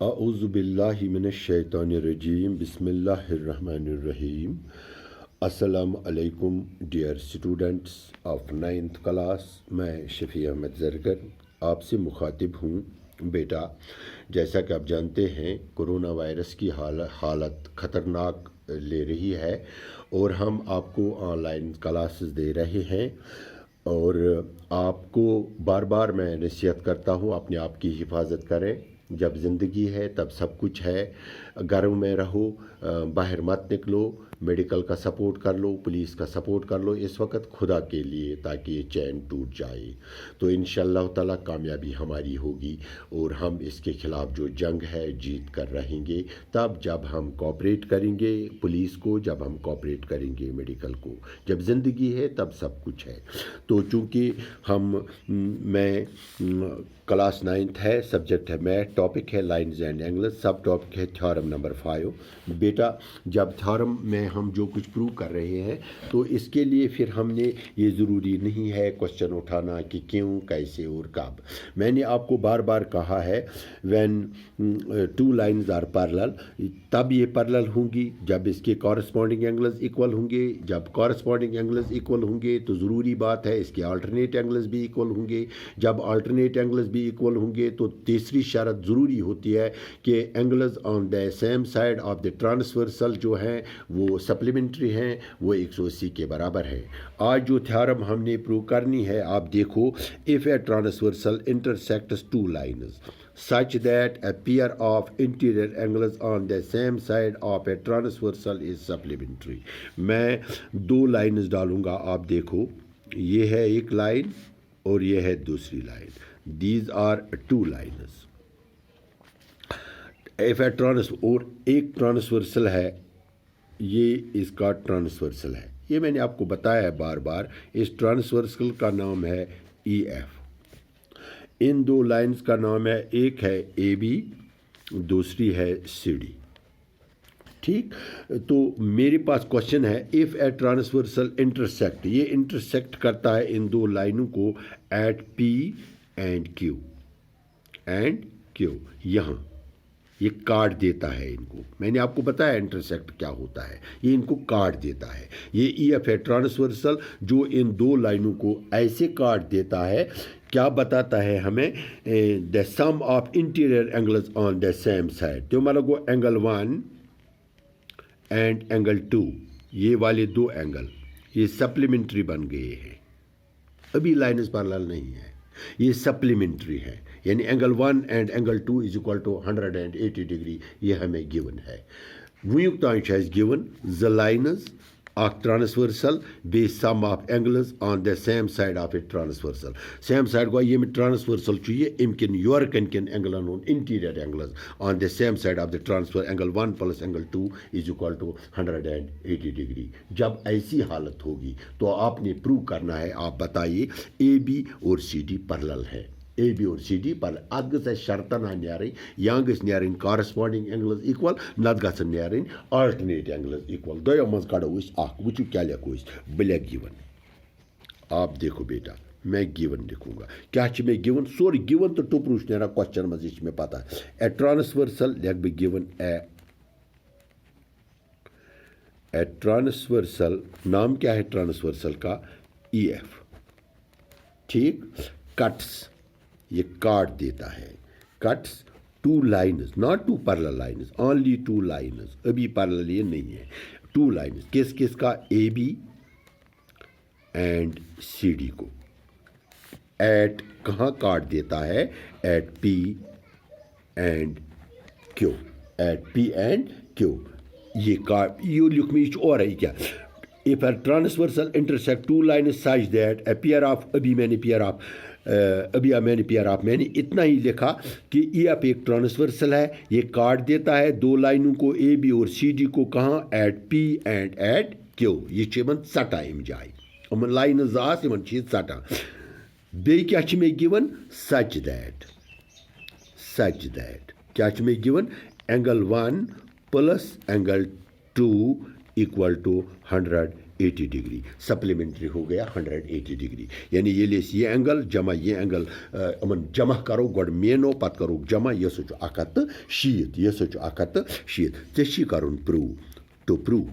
अऊज़ुबिल्लाहि मिनश्शैतानिर्रजीम बिस्मिल्लाहिर्रहमानिर्रहीम। अस्सलाम अलैकुम dear students of 9th class. मैं शफ़ी अहमद ज़रगर आपसे मुखातिब हूँ। बेटा, जैसा कि आप जानते हैं कोरोना वायरस की हालत ख़तरनाक ले रही है और हम आपको ऑनलाइन क्लासेस दे रहे हैं और आपको बार बार मैं नसीहत करता हूँ अपने आप की हिफाजत करें। जब ज़िंदगी है तब सब कुछ है। घर में रहो, बाहर मत निकलो, मेडिकल का सपोर्ट कर लो, पुलिस का सपोर्ट कर लो इस वक्त खुदा के लिए, ताकि ये चैन टूट जाए। तो इंशाअल्लाह ताला कामयाबी हमारी होगी और हम इसके ख़िलाफ़ जो जंग है जीत कर रहेंगे। तब जब हम कोऑपरेट करेंगे पुलिस को, जब हम कोऑपरेट करेंगे मेडिकल को, जब ज़िंदगी है तब सब कुछ है। तो चूँकि मैं क्लास 9th है, सब्जेक्ट है मैथ, टॉपिक है लाइन्स एंड एंगल्स, सब टॉपिक है थ्योरम नंबर 5। बेटा, जब थ्योरम में हम जो कुछ प्रूव कर रहे हैं तो इसके लिए फिर हमने ये ज़रूरी नहीं है क्वेश्चन उठाना कि क्यों, कैसे और कब। मैंने आपको बार बार कहा है व्हेन 2 लाइन्स आर पैरेलल, तब ये पैरेलल होंगी जब इसके कॉरस्पॉन्डिंग एंगल्स इक्वल होंगे। जब कॉरस्पॉन्डिंग एंगल्स इक्वल होंगे तो ज़रूरी बात है इसके अल्टरनेट एंगल्स भी इक्वल होंगे। जब अल्टरनेट एंगल्स भी इक्वल होंगे तो तीसरी शर्त ज़रूरी होती है कि angles on the same side of the transversal जो हैं वो सप्लीमेंट्री हैं, वो 180 के बराबर है। आज जो थ्योरम हमने प्रूव करनी है, आप देखो, if a transversal intersects 2 lines such that a pair of interior angles on the same side of a transversal is supplementary। मैं 2 लाइन्स डालूंगा, आप देखो, ये है एक लाइन और ये है दूसरी line. These are 2 lines. If A और एक ट्रांसवर्सल है, ये इसका ट्रांसवर्सल है, ये मैंने आपको बताया है बार बार। इस ट्रांसवर्सल का नाम है EF। इन 2 लाइंस का नाम है, एक है AB, दूसरी है CD। ठीक, तो मेरे पास क्वेश्चन है, इफ़ ए ट्रांसवर्सल इंटरसेक्ट, ये इंटरसेक्ट करता है इन 2 लाइनों को एट P एंड Q, यहाँ ये काट देता है इनको। मैंने आपको बताया इंटरसेक्ट क्या होता है, ये इनको काट देता है। ये EF है ट्रांसवर्सल जो इन 2 लाइनों को ऐसे काट देता है। क्या बताता है हमें? The sum of interior angles on the same side. तो मान लो एंगल 1 एंड एंगल 2, ये वाले 2 एंगल ये सप्लीमेंट्री बन गए हैं। अभी लाइन्स पैरेलल नहीं है, ये सप्लीमेंट्री है, यानी angle 1 and angle 2 is equal to 180 degree. ये हमें गिवन है। वुक तान गिवन ज लाइन्स ऑफ ट्रांसवर्सल बे sum of angles on the same side of a transversal. Same side गो ये ट्रांसवर्सल चाहिए इमकिन योर कन angle on interior angles on the same side of the transversal angle 1 plus angle 2 is equal to 180 degree. जब ऐसी हालत होगी तो आपने प्रूव करना है। आप बताइए AB और CD पैरेलल है। AB और CD पर अत गई शर्तन न्यारन, या न्यारन कॉरस्पॉन्डिंग एंगल्स इक्वल, नत गन न्यारन अल्टरनेट एंगल्स इक्वल। दोयों मज कड़ो वो क्या लिखो बह लिख गिवन। आप देखो बेटा, मैं गिवन लिखूंगा। क्या मैं गिवन सोरी गिवन तो टुपरू ना क्वेश्चन मज, ये मैं पता। ए ट्रांसवर्सल लिख बह गिवन ए ट्रांसवर्सल, नाम क्या है ट्रांसवर्सल का? EF। ठीक, कट्स, ये काट देता है। Cuts 2 lines, not 2 parallel lines, only 2 lines. अभी पैरेलल ये नहीं है, 2 लाइन्स। किस किस का? AB एंड CD को एट कहाँ काट देता है? At P and Q, at P and Q। ये काट, ये लिख में और है क्या? If a transversal intersect 2 lines such that a pair of, अभी मैंने पेयर ऑफ मैंने इतना ही लिखा कि EF एक ट्रांसवर्सल है, ये काट देता है 2 लाइनों को AB और CD को, कहाँ? At P and at Q। ये सटा अम जाए, अमन लाइन सटा। बे क्या में गिवन? सच दैट क्या में given? Angle 1 plus angle 2 equal to 180 180 degree supplementary हो गया 180 डिग्री यानी ये एंगल जमा ये एंगल अमन जमा करो गोड मेनो पत करो जमा ये सो 180 ये सो 180 चे करुन प्रूव टू प्रूव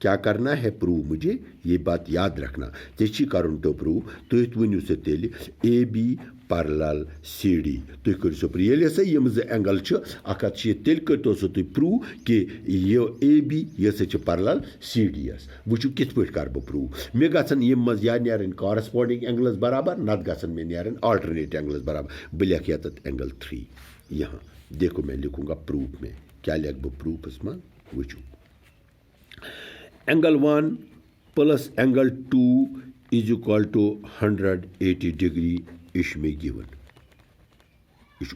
क्या करना है प्रूव मुझे ये बात याद रखना चे करुन टू प्रूव तुम वनु सो तेल ए बी parallel CD तुम करो सो प्रूव ये सा यम ज एंगल तेल करो सो तुम प्रूव कि ये ए बी ये सा parallel CD वो कित पे कर बह प्रूव मे गन यम मज या नीरन कॉरस्पॉन्डिंग एंगल्स बराबर नत गन मे नीरन अल्टरनेट एंगल्स बराबर बह लिख ये एंगल 3 यहाँ देखो मैं लिखूंगा प्रूफ में क्या लिख बह प्रूफस में वुचू angle 1 plus angle 2 is equal to 180 degree इश में गिवन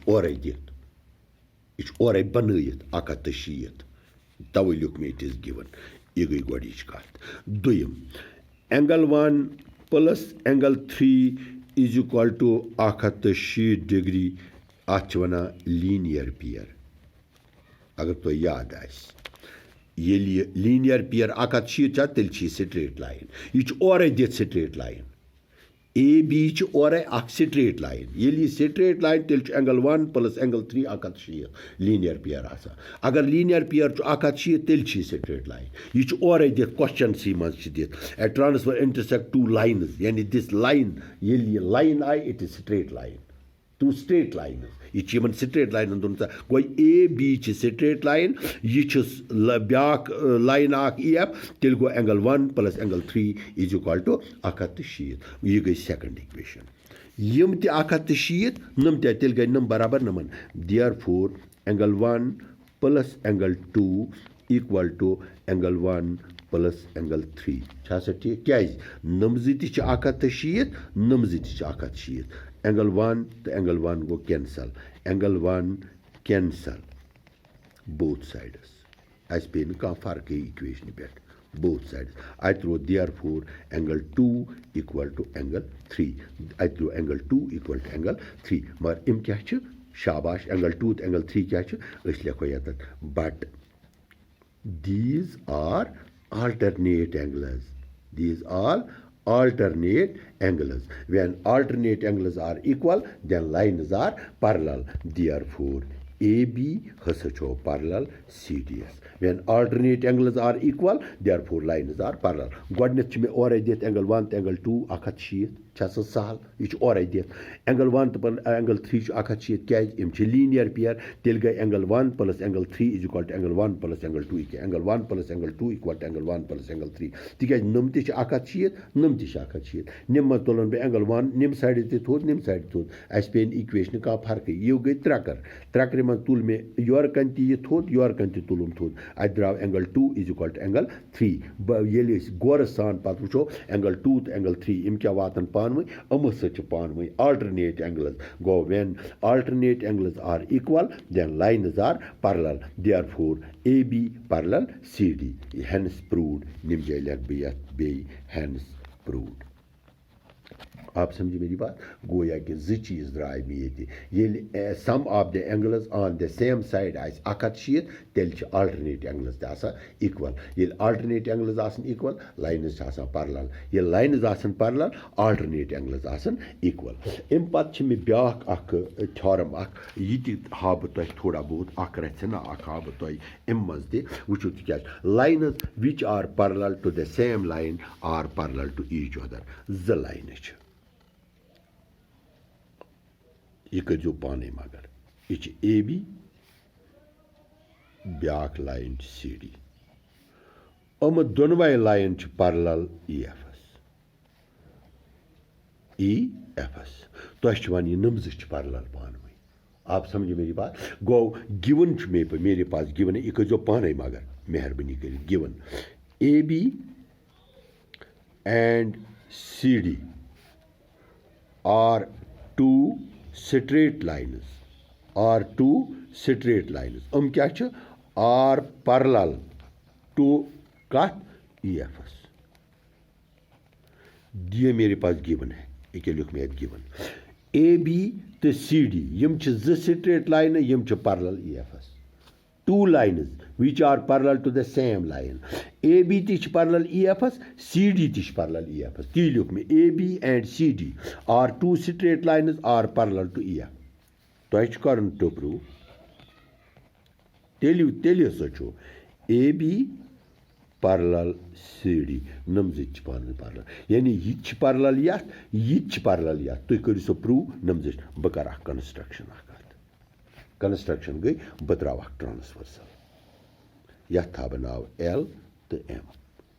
और दित यह और बनत 180 तवे लिख में इट इज गिवन यह गई गोच कत दुयम angle 1 plus angle 3 is equal to 180 degree अत वन लीनियर पेयर अगर तो याद ये लीनियर पेयर 180 तेल स्ट्रेट लाइन यह और दित स्ट्रेट लाइन ए बी और स्ट्रेट लाइन ये स्ट्रेट लाइन तेल angle 1 plus angle 3 180 linear pair अगर लीनियर पेयर 180 तेल स्ट्रेट लाइन यह और दित क्वेश्चन सी मज दित एट ट्रांसफर इंटरसेक्ट टू लाइन्स यानी दिस लाइन ये line I it is straight line two straight line यह स्ट्रेट लाइन दोन गो ए बी स्ट्रेट लाइन यह ब्याक लाइन ई एफ तेल गो angle 1 plus angle 3 is equal to 180 यह गई सेकंड इक्वेशन यम ते 180 नम तेल गई नम बराबर नमन therefore angle 1 plus angle 2 equal to angle 1 plus angle 3 ठीक क्या नमज त 180 नमज त 180 एंगल 1 तो एंगल 1 गो cancel angle 1 cancel both sides अस पे कह फर्क इक्वेशन पे बोथ साइड्स आई थ्रो therefore angle 2 equal to angle 3 आई थ्रो एंगल 2 इक्वल टू एंगल 3 मगर इम क्या शाबाश एंगल 2 तो एंगल 3 क्या लिखो ये but these are alternate angles these are alternate angles when alternate angles are equal then lines are parallel therefore AB hasa parallel CDS when alternate angles are equal therefore lines are parallel godnet me or dit angle 1 to angle 2 180 chas sahal ich or dit angle 1 to angle 3 180 kya im linear pair tel gay angle 1 plus angle 3 is equal to angle 1 plus angle 2 angle 1 plus angle 2 equal to angle 1 plus angle 3 tikay numti 180 numti 180 nim tolon be angle 1 nim side te thod nim side thod as pen equation ka fark ye gay trakar man tul me yor kanti ye thod yor kanti tulum thod I draw angle 2 is equal to angle 3 ये गौर सान पत वो angle 2 to angle 3 इम क्या वातन पानवे अम पानवे alternate angles go when alternate angles are equal then lines are parallel therefore AB parallel CD hence proved निम जैलक बे hence proved आप समझे मेरी बात गोया कि जी चीज द्राय मे ये sum of the angles on the same side आस 180 तेल अल्टरनेट एंगल्स त इक्वल ये alternate angles equal lines parallel ये lines parallel alternate angles equal अम पे मे ब्या थ्योरम ये हा बह थोड़ा बहुत रचना हा बह अम मज वो क्या lines which are parallel to the same line are parallel to each other ज लाइन यह करो पाने मगर यह A B back line C D अम दोनवे लाइन पैरेलल ई एफ एस तुह वन यह नमज पैरेलल पानवे आप समझे मेरी बात गो गिवन मेरे पास गिवन यह करो पाने मगर मेहरबानी कर given A B and C D are two straight lines are two straight lines क्या are parallel to cut EFS ये मेरे पास गिवन है एक लिख में गिवन ए बी तो सी डी यम ज straight line Yama parallel EFS two lines which are parallel to the same line. AB is parallel EFS, CD is parallel EFS. AB and CD are two straight lines are parallel to EF. Twice current to prove. Tell you such. AB parallel CD. Namzich parallel. Yani each parallel yet, each parallel yet. To you so prove namzich bakara construction. Construction gay batrawa transversal. Yat tha banav L to M.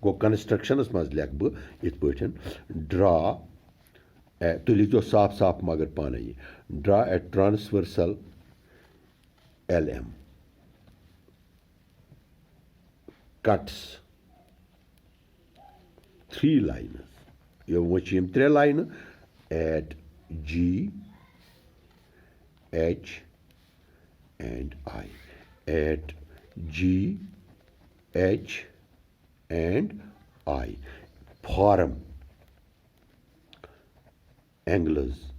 Go construction as maz lek bu it puttin draw to lijo saap magar pana draw a transversal LM cuts three lines. You watch him three line at G, H, and I. At G, H, and I. Form angles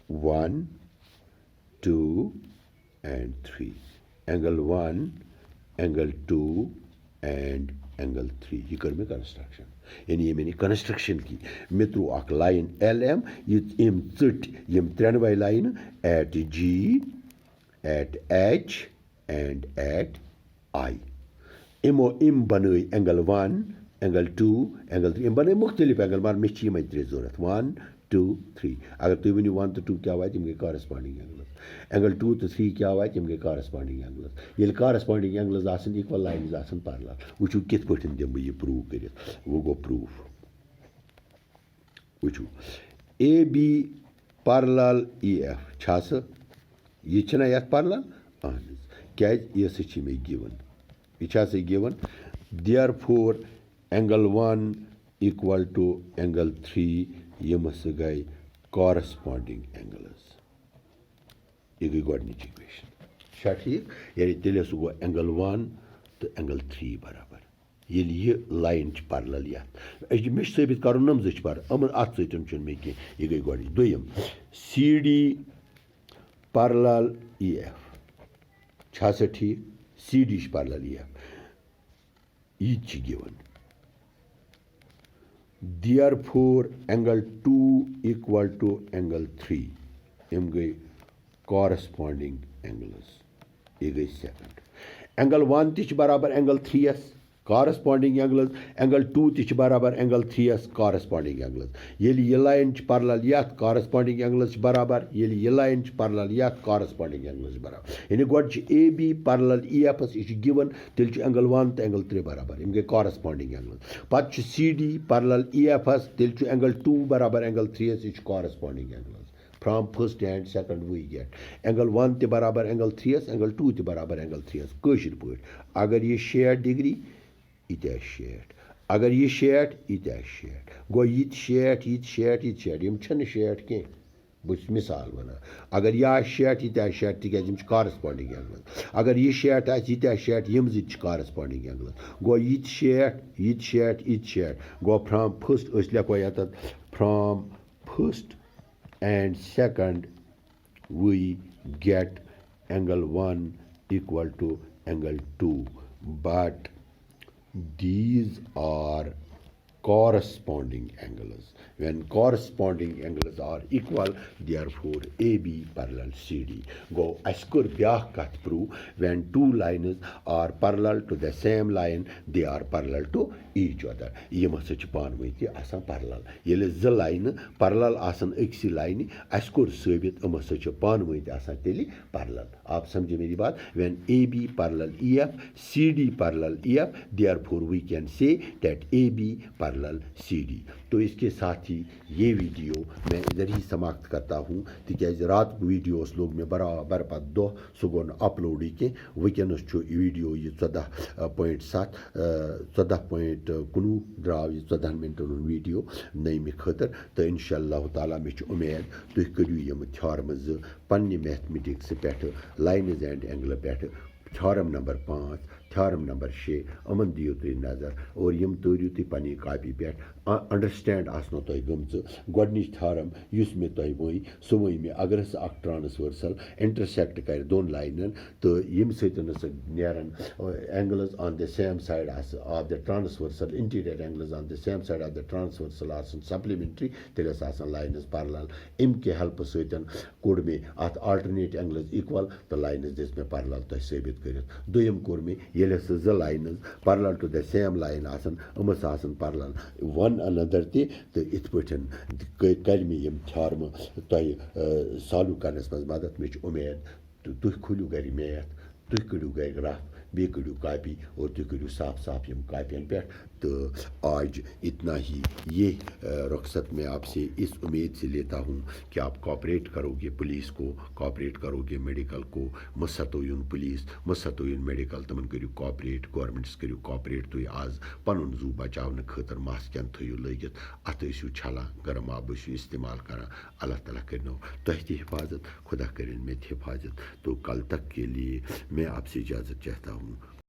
1, 2, and 3. Angle 1, angle 2, and angle 3. ये कर में construction. यानी ये मैंने construction की. मैं through एक line LM ये इम चट ये त्रेनवाई line at G, at H, and at I. इम बने angle 1, angle 2, angle 3. इम बने मुख्तलिफ angle मार में चीज़ में इतने ज़रूरत. 1, 2, 3. अगर तो इवनी 1 to 2 क्या हुआ है जिनके corresponding angles. Angle 2 to 3 क्या हुआ है जिनके corresponding angles. ये corresponding angles आसन equal lines आसन parallel. वुचु किस पर्सन जब ये prove करें वो गो proof. वुचु AB parallel EF छास ये चना याद parallel आनस क्या ये सच्ची में given. ये छास given. Therefore angle 1 equal to angle 3 ये मस गए corresponding angles. ये गई गॉडनिच इक्वेशन. शा ठीक यानी तेले सो गो एंगल 1 तो एंगल 3 बराबर. ये लाइन पैरेलल या मे साबित कर नमज पर अमन अत सतन मे कह यह गई गॉड दोयम CD पैरेलल EF छा सा ठीक. CD पैरेलल EF ये given. Therefore angle 2 equal to angle 3 यम गई corresponding angles. ये गई second. Angle 1 तिच बराबर angle 3s corresponding angles. Angle 2 तिच बराबर angle 3s corresponding angles. ये line parallel या corresponding angles बराबर ये line parallel या corresponding angles बराबर. यानी गोड AB parallel EF इस given तिल angle 1 तो angle 3 बराबर इनके corresponding angles. पत CD parallel EF तिल angle 2 बराबर angle 3s इस corresponding angles. From first and second we get angle 1 ते बराबर angle 3s angle 2 ते बराबर angle 3s. कशिर पट अगर ये 60 डिग्री इतना 60 अगर ये 60 इतना 60 गो ये 60 यम छन 60 के बस मिसाल वना अगर यह 60 इतना 60 तिकाज यम corresponding angles. अगर ये 60 आस इतना 60 यम जित corresponding angles. गो ये 60 गो from first अस लेखो यत from first and second we get angle 1 equal to angle 2, but these are corresponding angles. When corresponding angles are equal, therefore AB parallel CD. Go askur byah kat prove when two lines are parallel to the same line, they are parallel to each other. Ye masach pan meiti asan parallel. Yele z line parallel asan eksi line askur sabit masach pan meiti asan teli parallel. आप समझे मेरी बात. When AB parallel EF, CD parallel EF, therefore we can say that AB parallel CD. तो इसके साथ ही ये video मैं इधर ही समाप्त करता हूँ तिकाज रात वीडियोस लोग में बराबर पा दो सुगोन अपलोड के वैकेनस वीडियो ये 14.19 द्राव ये 14 मिनटन वीडियो नई में खतर तो इंशाअल्लाह ताला मे उम्मीद तुम करू यम थ्योरम पन्ने मैथमेटिक्स पे लाइन्स एंड एंगल पे theorem number 5 theorem number 6 Yemen दियो तुम नज़र और यम तोरियो तुम पन्नी कापी पे अंडरस्टैंड आसनो तुम गमज गोडनिच थ्योरम युस मे तुम वई सो वई मे अगर हस अख ट्रांसवर्सल इंटरसेक्ट कर दोन लाइनन तो यम सतन नेरन angles on the same side of the transversal interior angles on the same side of the transversal आसन सप्लीमेंट्री तेल आसन लाइनस पैरेलल अम के हेल्प सतन कोड़ मे अत अल्टरनेट एंगल्स इक्वल तो लाइनस दिस मे पैरेलल तुम साबित कर दोयम कोर मे ये ज lines parallel to the same line आसन अमस आसन पैरेलल वन अनदर तो इत पठन कर मे यम थ्योरम तुम सॉल्व करनस मज मदद मे उम्मीद तुम खुलू गर मैथ तुम कड़ू गर रफ बे कड़ू कापी और तुम कड़ू साफ साफ यम कापियन पे तो आज इतना ही ये रुखसत मैं आपसे इस उम्मीद से लेता हूँ कि आप कोऑपरेट करोगे पुलिस को कोऑपरेट करोगे मेडिकल को मसतोयुन पुलिस मसतोयुन मेडिकल तमन करू कोऑपरेट गवर्नमेंट्स करू कोऑपरेट तुम आज पनुन जू बचावन खतर मास्कन थयु लगित अत छलान गर्म आब इस्तेमाल करान अल्लाह ताला करनो तह हिफाजत खुदा करें में हिफाजत तो कल तक के लिए मैं आपसे इजाज़त चाहता हूँ।